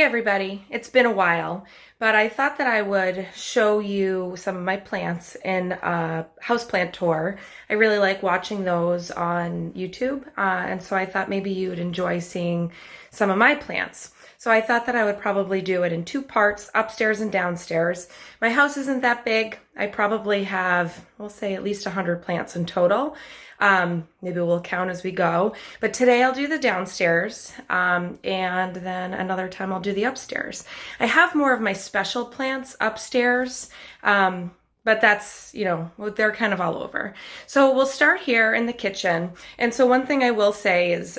everybody, it's been a while, but I thought that I would show you some of my plants in a houseplant tour. I really like watching those on YouTube, and so I thought maybe you would enjoy seeing some of my plants. So I thought that I would probably do it in two parts, upstairs and downstairs. My house isn't that big. I probably have, we'll say at least 100 plants in total. Maybe we'll count as we go. But today I'll do the downstairs, and then another time I'll do the upstairs. I have more of my special plants upstairs, but that's, they're kind of all over. So we'll start here in the kitchen. And so one thing I will say is,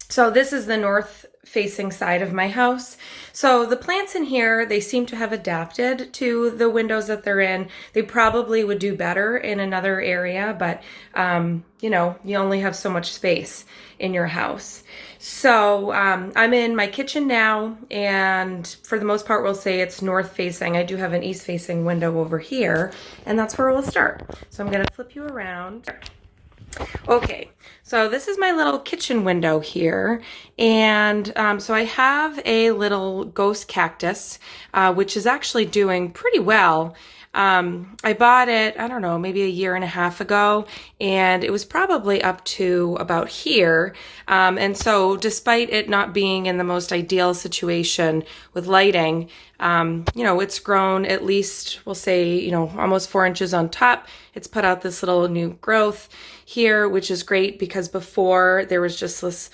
so this is the north facing side of my house. So the plants in here, they seem to have adapted to the windows that they're in. They probably would do better in another area, but you only have so much space in your house. So I'm in my kitchen now, and for the most part, we'll say it's north facing. I do have an east facing window over here, and that's where we'll start. So I'm gonna flip you around. Okay, so this is my little kitchen window here, and so I have a little ghost cactus, which is actually doing pretty well. I bought it, I don't know, maybe a year and a half ago, and it was probably up to about here. And so despite it not being in the most ideal situation with lighting, it's grown at least, we'll say, almost 4 inches on top. It's put out this little new growth here, which is great because before there was just this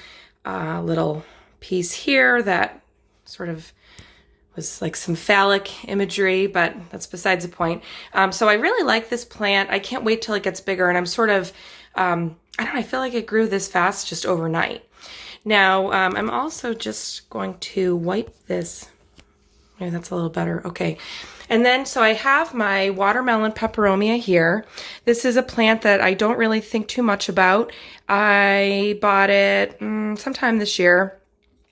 little piece here that sort of was like some phallic imagery, but that's besides the point. So I really like this plant. I can't wait till it gets bigger, and I'm sort of, I feel like it grew this fast just overnight. Now, I'm also just going to wipe this. Maybe that's a little better. Okay. And then, so I have my watermelon peperomia here. This is a plant that I don't really think too much about. I bought it sometime this year,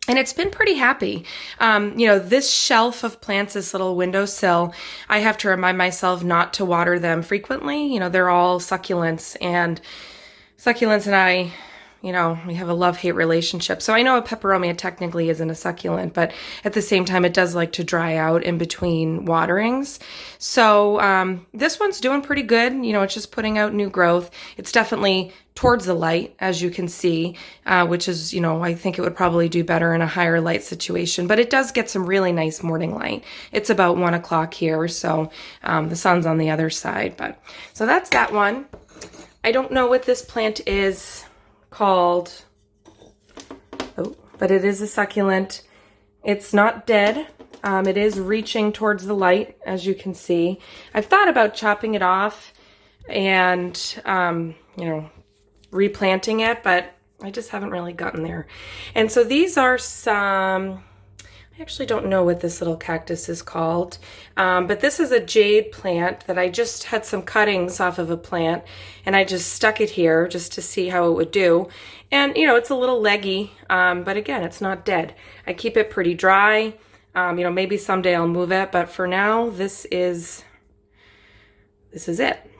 and it's been pretty happy. This shelf of plants, this little windowsill, I have to remind myself not to water them frequently. They're all succulents, and I, we have a love-hate relationship. So I know a peperomia technically isn't a succulent, but at the same time, it does like to dry out in between waterings. So this one's doing pretty good. It's just putting out new growth. It's definitely towards the light, as you can see, which is, I think it would probably do better in a higher light situation, but it does get some really nice morning light. It's about 1 o'clock here, so the sun's on the other side. But so that's that one. I don't know what this plant is called, but it is a succulent. It's not dead. It is reaching towards the light, as you can see. I've thought about chopping it off and, replanting it, but I just haven't really gotten there. And so these are some, I actually don't know what this little cactus is called, but this is a jade plant that I just had some cuttings off of a plant, and I just stuck it here just to see how it would do. And, it's a little leggy, but again, it's not dead. I keep it pretty dry. Maybe someday I'll move it, but for now, this is it.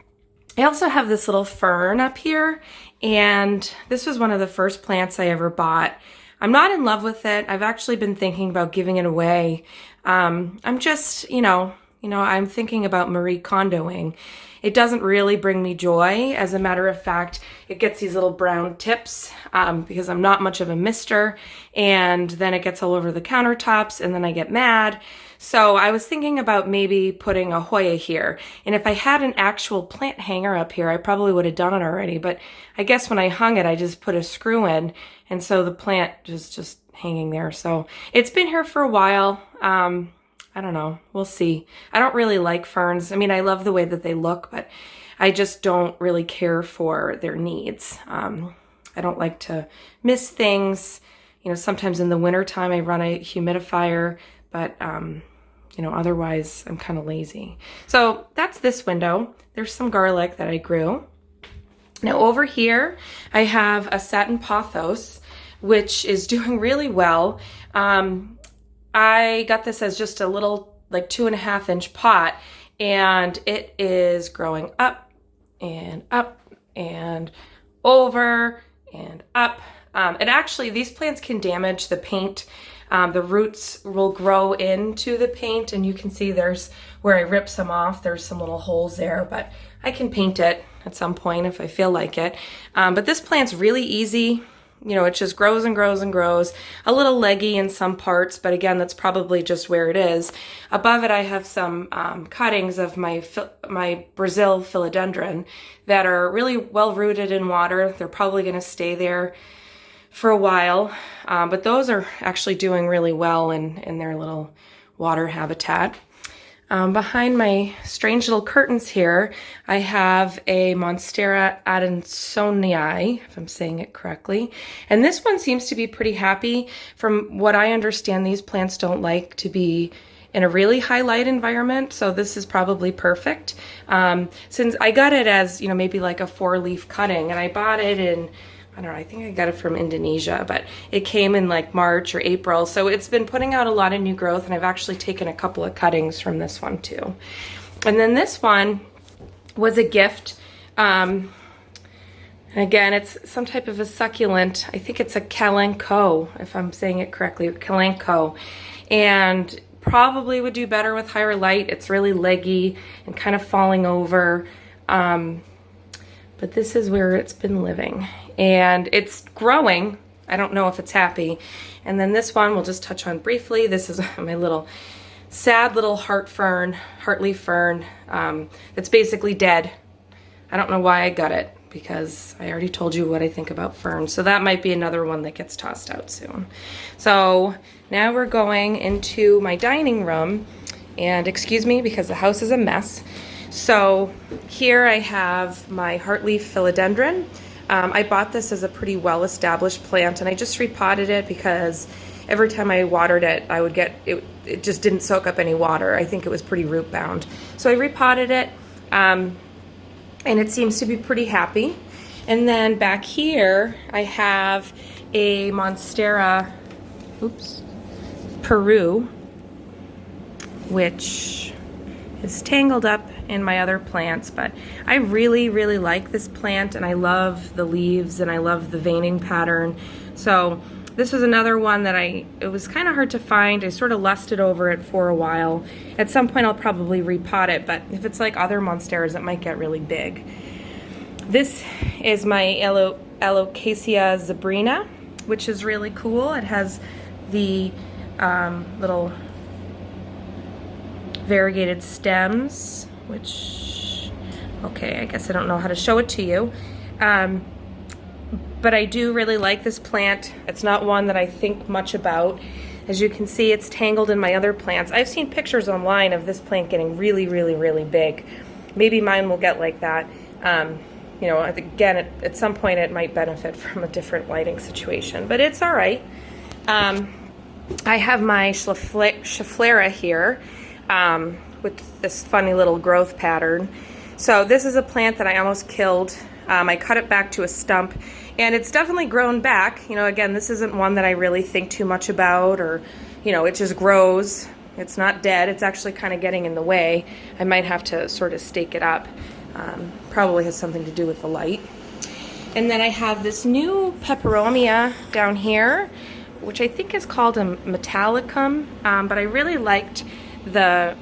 I also have this little fern up here, and this was one of the first plants I ever bought. I'm not in love with it. I've actually been thinking about giving it away. I'm just, I'm thinking about Marie Kondoing. It doesn't really bring me joy. As a matter of fact, it gets these little brown tips because I'm not much of a mister, and then it gets all over the countertops, and then I get mad. So I was thinking about maybe putting a Hoya here. And if I had an actual plant hanger up here, I probably would have done it already. But I guess when I hung it, I just put a screw in. And so the plant is just hanging there. So it's been here for a while. I don't know. We'll see. I don't really like ferns. I mean, I love the way that they look, but I just don't really care for their needs. I don't like to miss things. Sometimes in the wintertime, I run a humidifier, but otherwise I'm kind of lazy. So that's this window. There's some garlic that I grew. Now over here, I have a satin pothos, which is doing really well. I got this as just a little, like 2.5 inch pot, and it is growing up and over and up. And actually, these plants can damage the paint The roots will grow into the paint, and you can see there's where I ripped some off. There's some little holes there, but I can paint it at some point if I feel like it. But this plant's really easy. You know, it just grows and grows and grows. A little leggy in some parts, but again, that's probably just where it is. Above it, I have some cuttings of my Brazil philodendron that are really well rooted in water. They're probably going to stay there for a while, but those are actually doing really well in their little water habitat. Behind my strange little curtains here, I have a Monstera Adansonii, if I'm saying it correctly. And this one seems to be pretty happy. From what I understand, these plants don't like to be in a really high light environment, so this is probably perfect. Since I got it as, you know, maybe like a 4-leaf cutting, and I bought it in, I don't know, I think I got it from Indonesia, but it came in like March or April. So it's been putting out a lot of new growth, and I've actually taken a couple of cuttings from this one too. And then this one was a gift. And again, it's some type of a succulent. I think it's a Kalanchoo, if I'm saying it correctly, Kalanchoo. And probably would do better with higher light. It's really leggy and kind of falling over. But this is where it's been living, and it's growing. I don't know if it's happy. And then this one we'll just touch on briefly. This is my little sad little heartleaf fern that's basically dead. I don't know why I got it, because I already told you what I think about ferns. So that might be another one that gets tossed out soon. So now we're going into my dining room, and excuse me because the house is a mess. So here I have my heartleaf philodendron. I bought this as a pretty well-established plant, and I just repotted it because every time I watered it, I would get, it just didn't soak up any water. I think it was pretty root bound. So I repotted it, and it seems to be pretty happy. And then back here, I have a Monstera, PERU, which is tangled up in my other plants, but I really, really like this plant, and I love the leaves, and I love the veining pattern. So this was another one that it was kind of hard to find. I sort of lusted over it for a while. At some point I'll probably repot it, but if it's like other Monsteras, it might get really big. This is my ALOCASIA ZEBRINA, which is really cool. It has the little variegated stems, which, okay, I guess I don't know how to show it to you. But I do really like this plant. It's not one that I think much about. As you can see, it's tangled in my other plants. I've seen pictures online of this plant getting really, really, really big. Maybe mine will get like that. You know, again, at some point it might benefit from a different lighting situation, but it's all right. I have my SCHEFFLERA here. With this funny little growth pattern. So this is a plant that I almost killed. I cut it back to a stump, and it's definitely grown back. You know, again, this isn't one that I really think too much about, or, you know, it just grows. It's not dead. It's actually kind of getting in the way. I might have to sort of stake it up. Probably has something to do with the light. And then I have this new peperomia down here, which I think is called a metallicum, but I really liked the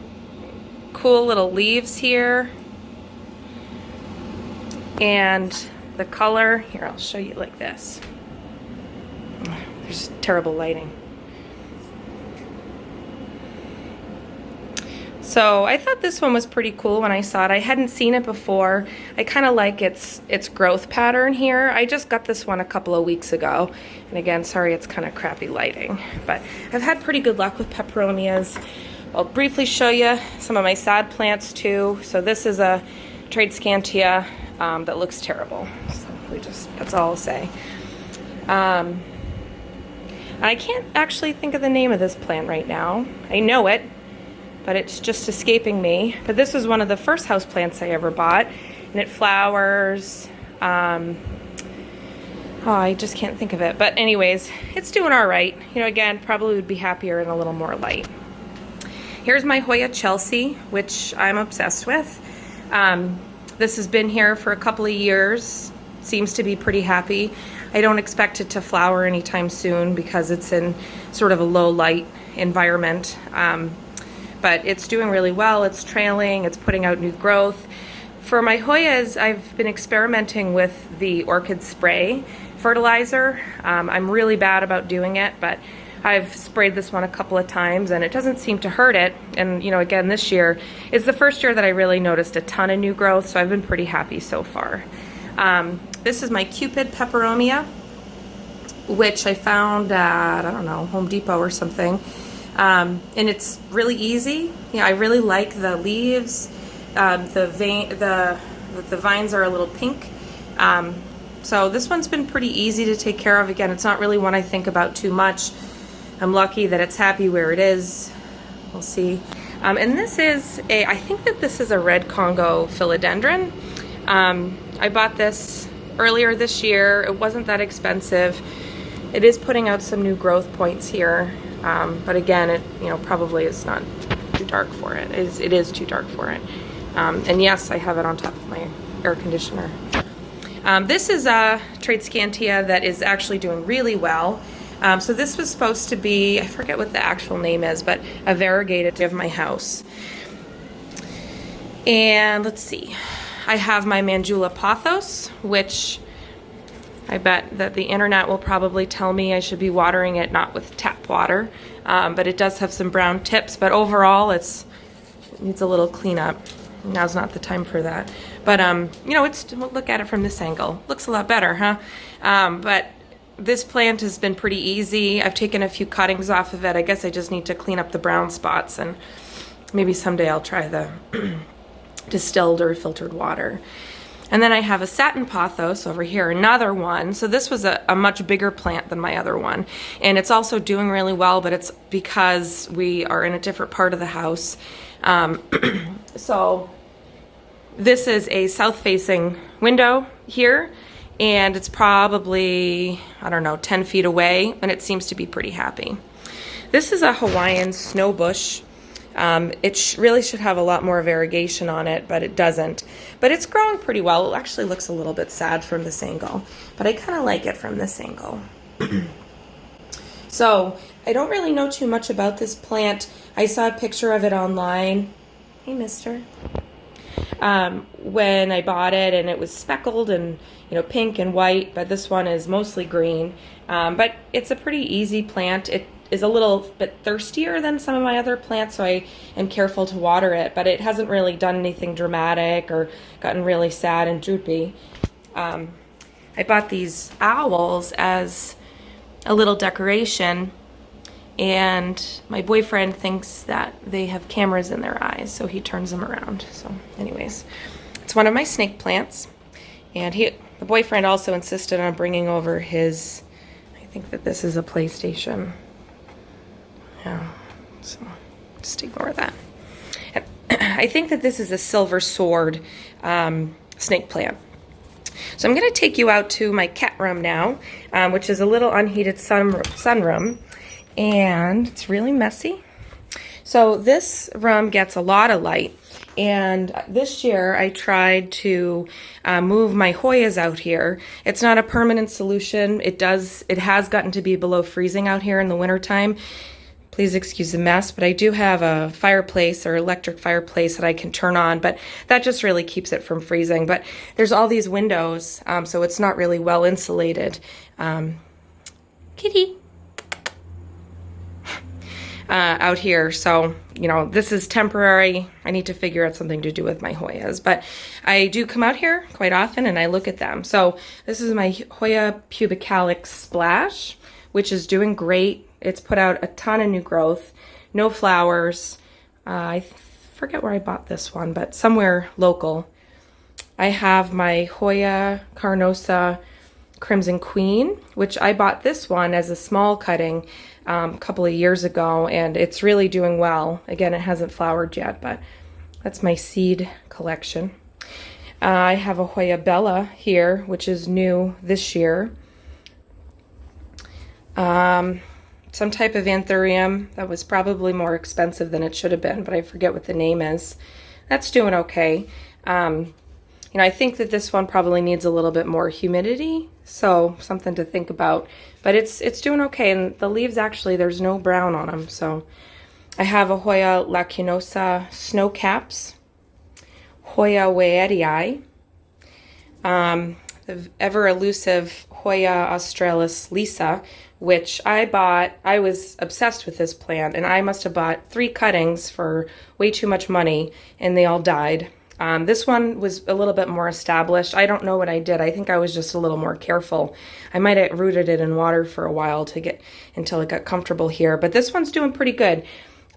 cool little leaves here and the color. Here, I'll show you like this. There's terrible lighting. So I thought this one was pretty cool when I saw it. I hadn't seen it before. I kind of like its growth pattern here. I just got this one a couple of weeks ago. And again, sorry it's kind of crappy lighting. But I've had pretty good luck with peperomias. I'll briefly show you some of my sad plants too. So this is a TRADESCANTIA that looks terrible. So that's all I'll say. I can't actually think of the name of this plant right now. I know it, but it's just escaping me. But this was one of the first house plants I ever bought, and it flowers. Oh, I just can't think of it. But anyways, it's doing all right. You know, again, probably would be happier in a little more light. Here's my Hoya Chelsea, which I'm obsessed with. This has been here for a couple of years, seems to be pretty happy. I don't expect it to flower anytime soon because it's in sort of a low light environment. But it's doing really well. It's trailing, it's putting out new growth. For my Hoyas, I've been experimenting with the orchid spray fertilizer. I'm really bad about doing it, but I've sprayed this one a couple of times and it doesn't seem to hurt it. And you know, again, this year is the first year that I really noticed a ton of new growth, so I've been pretty happy so far. This is my CUPID peperomia, which I found at, I don't know, Home Depot or something. And it's really easy. You know, I really like the leaves. The vines are a little pink. So this one's been pretty easy to take care of. Again, it's not really one I think about too much. I'm lucky that it's happy where it is. We'll see. And this is I think that this is a red Congo philodendron. I bought this earlier this year. It wasn't that expensive. It is putting out some new growth points here. But again, it probably is not too dark for it. It is too dark for it. And yes, I have it on top of my air conditioner. This is a Tradescantia that is actually doing really well. So this was supposed to be, I forget what the actual name is, but a variegated of my house. And let's see, I have my Mandula pothos, which I bet that the internet will probably tell me I should be watering it not with tap water, but it does have some brown tips, but overall it needs a little cleanup. Now's not the time for that. But, we'll look at it from this angle. Looks a lot better, huh? But this plant has been pretty easy. I've taken a few cuttings off of it. I guess I just need to clean up the brown spots, and maybe someday I'll try the distilled or filtered water. And then I have a satin pothos over here, another one. So this was a much bigger plant than my other one. And it's also doing really well, but it's because we are in a different part of the house. So this is a south-facing window here, and it's probably, I don't know, 10 feet away, and it seems to be pretty happy. This is a Hawaiian snow bush. It really should have a lot more variegation on it, but it doesn't. But it's growing pretty well. It actually looks a little bit sad from this angle, but I kind of like it from this angle. So I don't really know too much about this plant. I saw a picture of it online. Hey, mister. When I bought it, and it was speckled and pink and white, but this one is mostly green. But it's a pretty easy plant. It is a little bit thirstier than some of my other plants, so I am careful to water it, but it hasn't really done anything dramatic or gotten really sad and droopy. I bought these owls as a little decoration, and my boyfriend thinks that they have cameras in their eyes, so he turns them around. So anyways, it's one of my snake plants, and the boyfriend also insisted on bringing over his, I think that this is a PlayStation. Yeah, so just ignore that. And I think that this is a silver sword snake plant. So I'm going to take you out to my cat room now, which is a little unheated sunroom, and it's really messy. So this room gets a lot of light, and this year I tried to move my Hoyas out here. It's not a permanent solution. It has gotten to be below freezing out here in the wintertime. Please excuse the mess, but I do have a fireplace or electric fireplace that I can turn on, but that just really keeps it from freezing. But there's all these windows, so it's not really well insulated. Kitty. Out here, so this is temporary. I need to figure out something to do with my Hoyas, but I do come out here quite often and I look at them. So this is my Hoya PUBICALYX splash, which is doing great. It's put out a ton of new growth, no flowers. I forget where I bought this one, but somewhere local. I have my Hoya CARNOSA Crimson Queen, which I bought this one as a small cutting a couple of years ago, and it's really doing well. Again, it hasn't flowered yet, but that's my seed collection. I have a Hoya Bella here, which is new this year. Some type of Anthurium that was probably more expensive than it should have been, but I forget what the name is. That's doing okay. you know, I think that this one probably needs a little bit more humidity, so something to think about. But it's doing okay, and the leaves actually, there's no brown on them. So I have a Hoya LACUNOSA SNOWCAPS, Hoya Weirii, the ever elusive Hoya Australis Lisa, which I bought. I was obsessed with this plant, and I must have bought 3 cuttings for way too much money, and they all died. This one was a little bit more established. I don't know what I did. I think I was just a little more careful. I might have rooted it in water for a while until it got comfortable here, but this one's doing pretty good.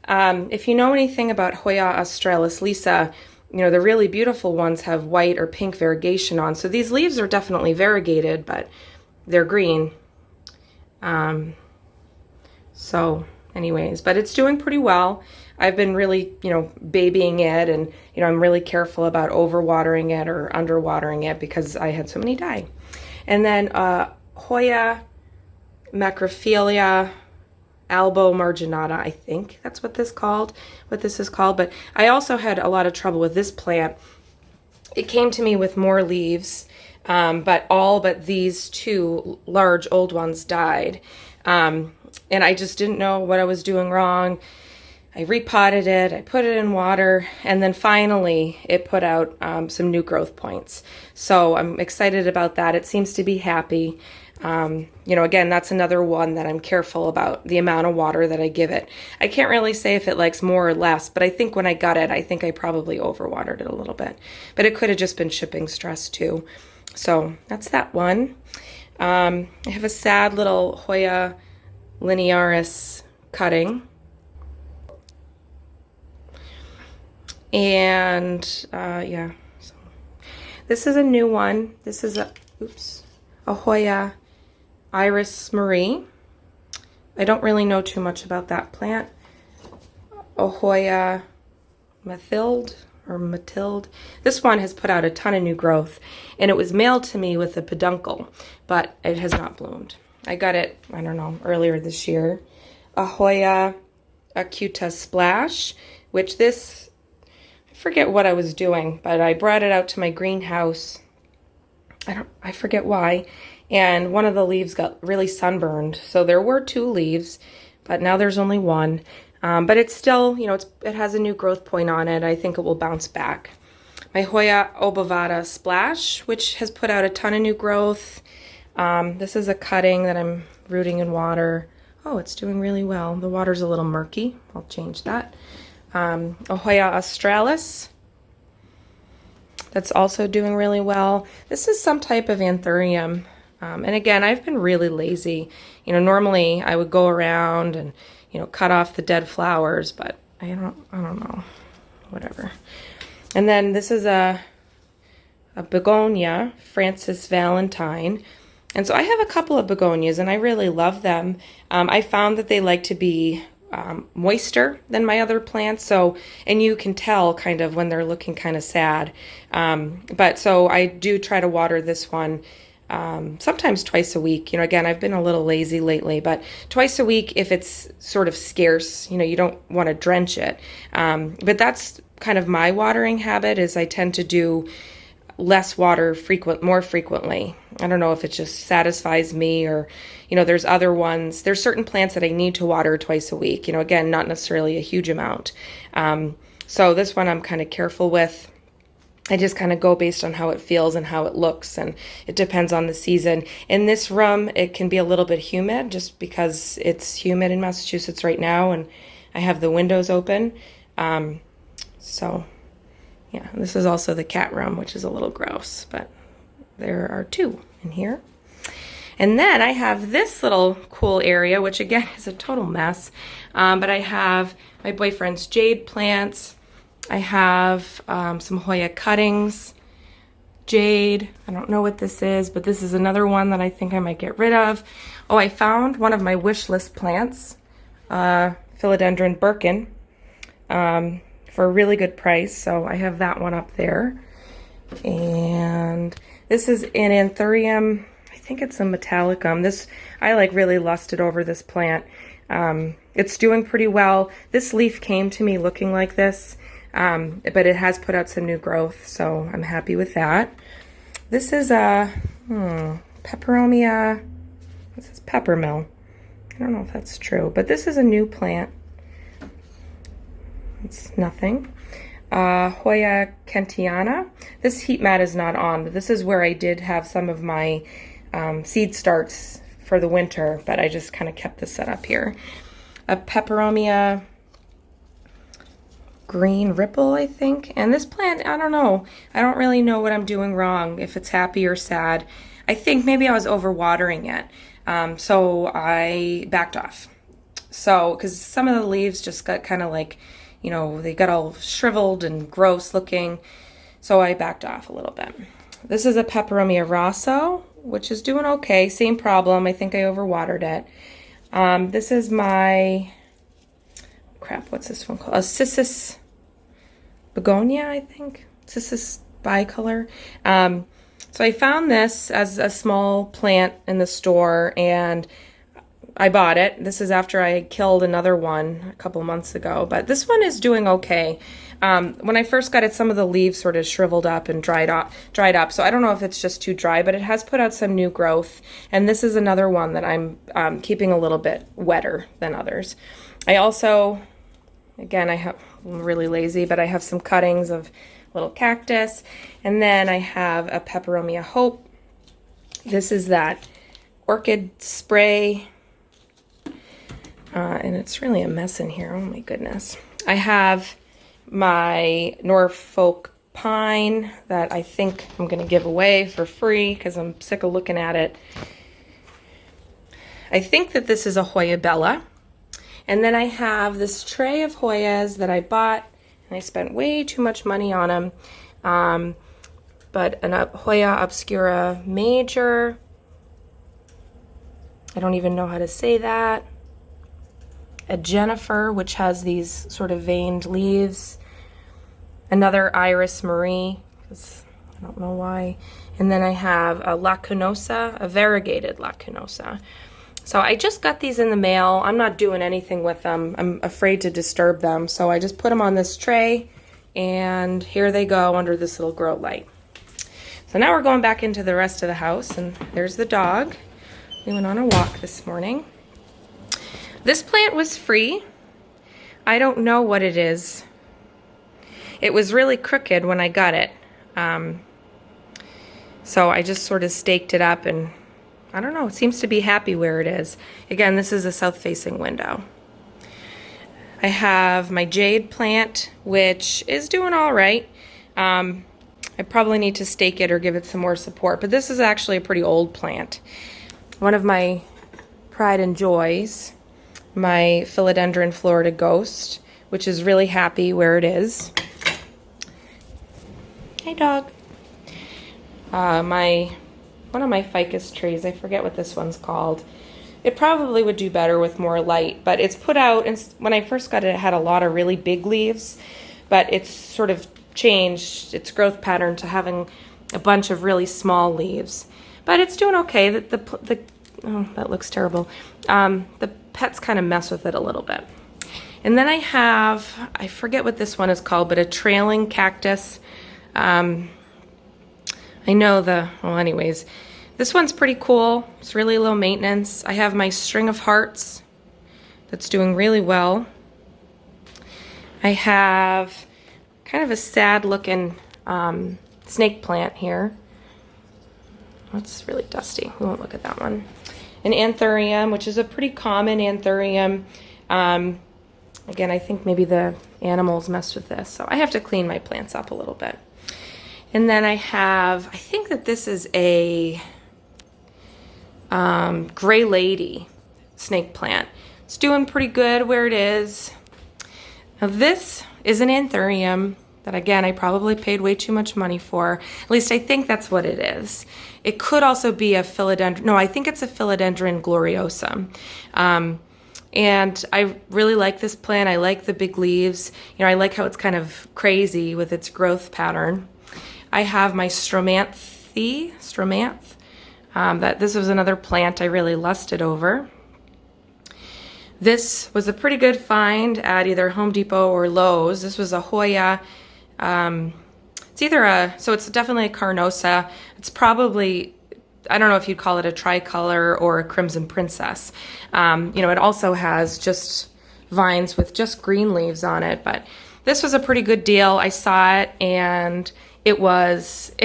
If you know anything about Hoya Australis Lisa, you know, the really beautiful ones have white or pink variegation on. So these leaves are definitely variegated, but they're green. So anyways, but it's doing pretty well. I've been really, you know, babying it, and, you know, I'm really careful about overwatering it or underwatering it because I had so many die. And then Hoya Macrophylla Albo marginata, I think that's what this is called. But I also had a lot of trouble with this plant. It came to me with more leaves, but all but these 2 large old ones died. And I just didn't know what I was doing wrong. I repotted it, I put it in water, and then finally it put out some new growth points. So I'm excited about that. It seems to be happy. You know, again, that's another one that I'm careful about the amount of water that I give it. I can't really say if it likes more or less, but I think when I got it, I think I probably overwatered it a little bit. But it could have just been shipping stress too. So that's that one. I have a sad little Hoya LINEARIS cutting. And yeah, so this is a new one. This is a Hoya Iris Marie. I don't really know too much about that plant. A Hoya Mathilde or Mathilde. This one has put out a ton of new growth, and it was mailed to me with a peduncle, but it has not bloomed. I got it, I don't know, earlier this year. A Hoya ACUTA Splash, which this, I forget what I was doing, but I brought it out to my greenhouse. I forget why. And one of the leaves got really sunburned. So there were 2 leaves, but now there's only 1. But it's still, you know, it has a new growth point on it. I think it will bounce back. My Hoya Obovata Splash, which has put out a ton of new growth. This is a cutting that I'm rooting in water. Oh, it's doing really well. The water's a little murky. I'll change that. A Hoya Australis. That's also doing really well. This is some type of Anthurium. And again, I've been really lazy. You know, normally I would go around and, you know, cut off the dead flowers, but I don't know, whatever. And then this is a begonia, Francis Valentine. And so I have a couple of begonias, and I really love them. I found that they like to be moister than my other plants, so, and you can tell kind of when they're looking kind of sad. But so I do try to water this one sometimes twice a week. You know, again, I've been a little lazy lately, but twice a week if it's sort of scarce. You know, you don't want to drench it. But that's kind of my watering habit, is I tend to do less water more frequently. I don't know if it just satisfies me, or, you know, there's other ones. There's certain plants that I need to water twice a week. You know, again, not necessarily a huge amount. So this one I'm kind of careful with. I just kind of go based on how it feels and how it looks, and it depends on the season. In this room, it can be a little bit humid just because it's humid in Massachusetts right now, and I have the windows open. So yeah, this is also the cat room, which is a little gross, but there are 2 in here. And then I have this little cool area, which again is a total mess. But I have my boyfriend's jade plants. I have some Hoya cuttings, jade. I don't know what this is, but this is another one that I think I might get rid of. Oh, I found one of my wish list plants, Philodendron Birkin, for a really good price. So I have that one up there. And this is an Anthurium. I think it's a Metallicum. I like really lusted over this plant. It's doing pretty well. This leaf came to me looking like this. but it has put out some new growth, so I'm happy with that. This is a Peperomia. This is peppermill. I don't know if that's true, but this is a new plant. It's nothing. Hoya kentiana. This heat mat is not on, but this is where I did have some of my seed starts for the winter, but I just kind of kept this set up here. A Peperomia green ripple, I think. And this plant, I don't know. I don't really know what I'm doing wrong, if it's happy or sad. I think maybe I was overwatering it. So I backed off. So, because some of the leaves just got kind of like, you know, they got all shriveled and gross looking. So I backed off a little bit. This is a Peperomia rosso, which is doing okay. Same problem. I think I overwatered it. This is my, crap, what's this one called? A Cissus begonia, I think. Cissus bicolor. So I found this as a small plant in the store, and I bought it. This is after I killed another one a couple months ago, but this one is doing okay. When I first got it, some of the leaves sort of shriveled up and dried up. So I don't know if it's just too dry, but it has put out some new growth. And this is another one that I'm keeping a little bit wetter than others. I also, again, I'm really lazy, but I have some cuttings of little cactus. And then I have a Peperomia Hope. This is that orchid spray. And it's really a mess in here. Oh my goodness. I have my Norfolk pine that I think I'm going to give away for free because I'm sick of looking at it. I think that this is a Hoya Bella. And then I have this tray of Hoyas that I bought, and I spent way too much money on them. But an Hoya Obscura Major. I don't even know how to say that. A Jennifer, which has these sort of veined leaves. Another Iris Marie, because I don't know why. And then I have a LACUNOSA, a variegated LACUNOSA. So I just got these in the mail. I'm not doing anything with them. I'm afraid to disturb them. So I just put them on this tray, and here they go under this little grow light. So now we're going back into the rest of the house, and there's the dog. We went on a walk this morning. This plant was free. I don't know what it is. It was really crooked when I got it. So I just sort of staked it up, and I don't know, it seems to be happy where it is. Again, this is a south-facing window. I have my jade plant, which is doing all right. I probably need to stake it or give it some more support, but this is actually a pretty old plant. One of my pride and joys, my Philodendron Florida Ghost, which is really happy where it is. Hey, dog. One of my ficus trees, I forget what this one's called. It probably would do better with more light, but it's put out, and when I first got it, it had a lot of really big leaves, but it's sort of changed its growth pattern to having a bunch of really small leaves. But it's doing okay. Oh, that looks terrible. The pets kind of mess with it a little bit. And then I have, I forget what this one is called, but a trailing cactus. I know well anyways, this one's pretty cool. It's really low maintenance. I have my string of hearts that's doing really well. I have kind of a sad looking snake plant here. That's really dusty. We won't look at that one. An anthurium, which is a pretty common anthurium. Again, I think maybe the animals messed with this, so I have to clean my plants up a little bit. And then I have, I think that this is a Gray Lady snake plant. It's doing pretty good where it is. Now this is an anthurium that, again, I probably paid way too much money for. At least I think that's what it is. It could also be a philodendron. No, I think it's a Philodendron gloriosa. And I really like this plant. I like the big leaves. You know, I like how it's kind of crazy with its growth pattern. I have my Stromanth. This was another plant I really lusted over. This was a pretty good find at either Home Depot or Lowe's. This was a Hoya. It's either so it's definitely a Carnosa. It's probably, I don't know if you'd call it a tricolor or a crimson princess. It also has just vines with just green leaves on it, but this was a pretty good deal. I saw it and it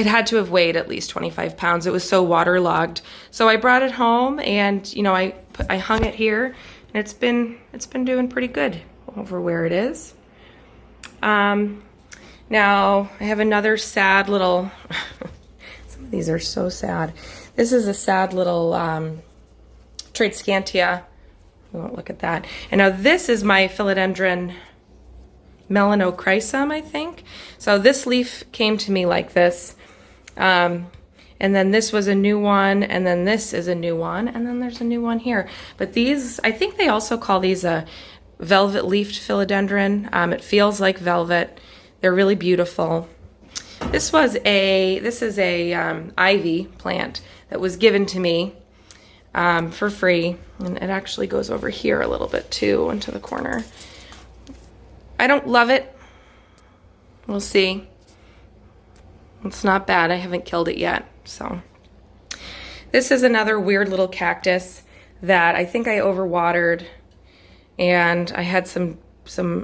had to have weighed at least 25 pounds. It was so waterlogged. So I brought it home and, I hung it here and it's been doing pretty good over where it is. Now I have another sad little, some of these are so sad. This is a sad little Tradescantia. We won't look at that. And now this is my Philodendron melanochrysum, I think. So this leaf came to me like this. And then this was a new one, and then this is a new one, and then there's a new one here. But these, I think they also call these a velvet-leafed philodendron. It feels like velvet. They're really beautiful. This is a ivy plant that was given to me for free, and it actually goes over here a little bit too, into the corner. I don't love it. We'll see. It's not bad. I haven't killed it yet. So this is another weird little cactus that I think I overwatered, and I had some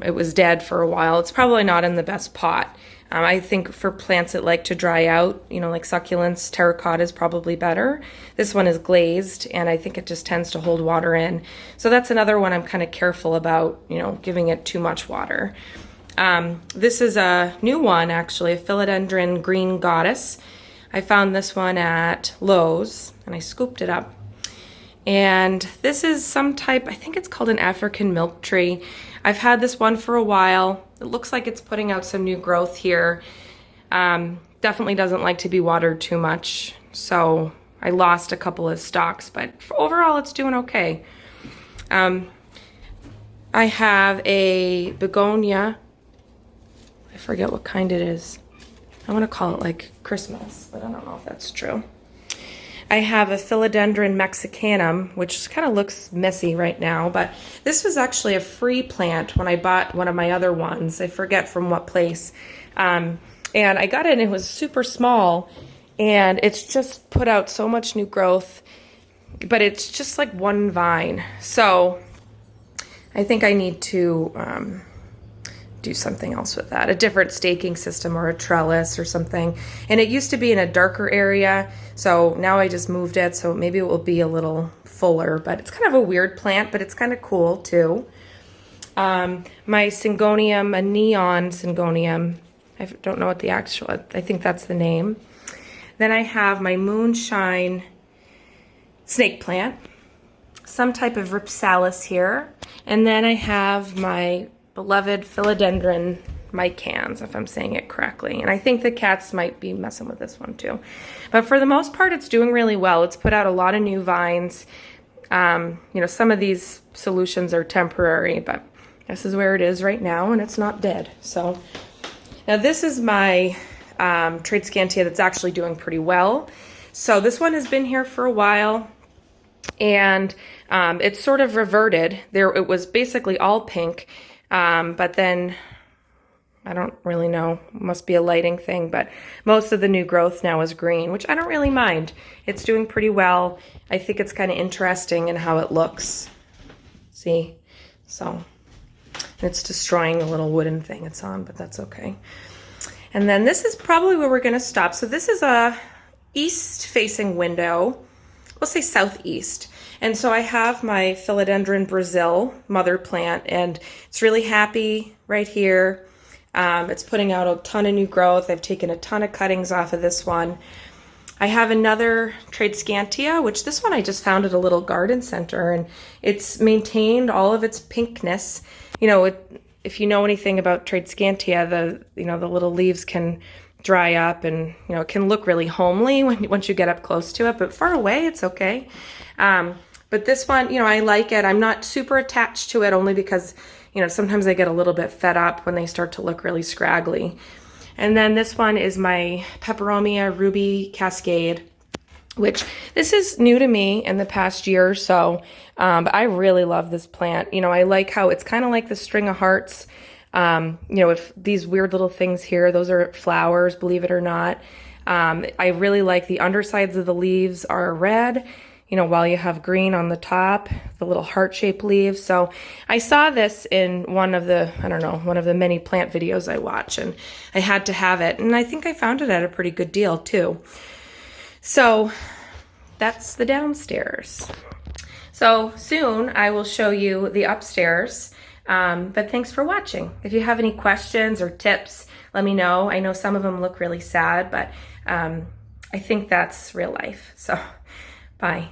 it was dead for a while. It's probably not in the best pot. I think for plants that like to dry out, like succulents, terracotta is probably better. This one is glazed, and I think it just tends to hold water in. So that's another one I'm kind of careful about, giving it too much water. This is a new one, actually, a Philodendron Green Goddess. I found this one at Lowe's, and I scooped it up. And this is some type, I think it's called an African milk tree. I've had this one for a while. It looks like it's putting out some new growth here. Definitely doesn't like to be watered too much. So I lost a couple of stalks, but overall it's doing okay. I have a begonia. I forget what kind it is. I want to call it like Christmas, but I don't know if that's true. I have a Philodendron mexicanum, which kind of looks messy right now, but this was actually a free plant when I bought one of my other ones. I forget from what place. And I got it and it was super small, and it's just put out so much new growth, but it's just like one vine. So I think I need to do something else with that, a different staking system or a trellis or something. And it used to be in a darker area, so now I just moved it, so maybe it will be a little fuller, but it's kind of a weird plant, but it's kind of cool too. My syngonium, a neon syngonium, I don't know what the actual, I think that's the name. Then I have my moonshine snake plant, some type of ripsalis here, and then I have my beloved Philodendron micans, if I'm saying it correctly. And I think the cats might be messing with this one too. But for the most part, it's doing really well. It's put out a lot of new vines. Some of these solutions are temporary, but this is where it is right now, and it's not dead. So now this is my Tradescantia that's actually doing pretty well. So this one has been here for a while, and it's sort of reverted. It was basically all pink. But then I don't really know, it must be a lighting thing, but most of the new growth now is green, which I don't really mind. It's doing pretty well. I think it's kind of interesting in how it looks. See? So it's destroying the little wooden thing it's on, but that's okay. And then this is probably where we're going to stop. So this is a east facing window. We'll say southeast. And so I have my Philodendron Brazil mother plant, and it's really happy right here. It's putting out a ton of new growth. I've taken a ton of cuttings off of this one. I have another Tradescantia, which this one I just found at a little garden center, and it's maintained all of its pinkness. If you know anything about Tradescantia, the little leaves can dry up, and it can look really homely once you get up close to it, but far away it's okay. But this one, I like it. I'm not super attached to it, only because sometimes I get a little bit fed up when they start to look really scraggly. And then this one is my Peperomia Ruby Cascade, which this is new to me in the past year or so, but I really love this plant. You know, I like how it's kind of like the string of hearts. You know, if these weird little things here, those are flowers, believe it or not. I really like the undersides of the leaves are red, you know, while you have green on the top, the little heart-shaped leaves. So I saw this in one of the, I don't know, one of the many plant videos I watch, and I had to have it. And I think I found it at a pretty good deal too. So that's the downstairs. So soon I will show you the upstairs. But thanks for watching. If you have any questions or tips, let me know. I know some of them look really sad, but I think that's real life. So bye.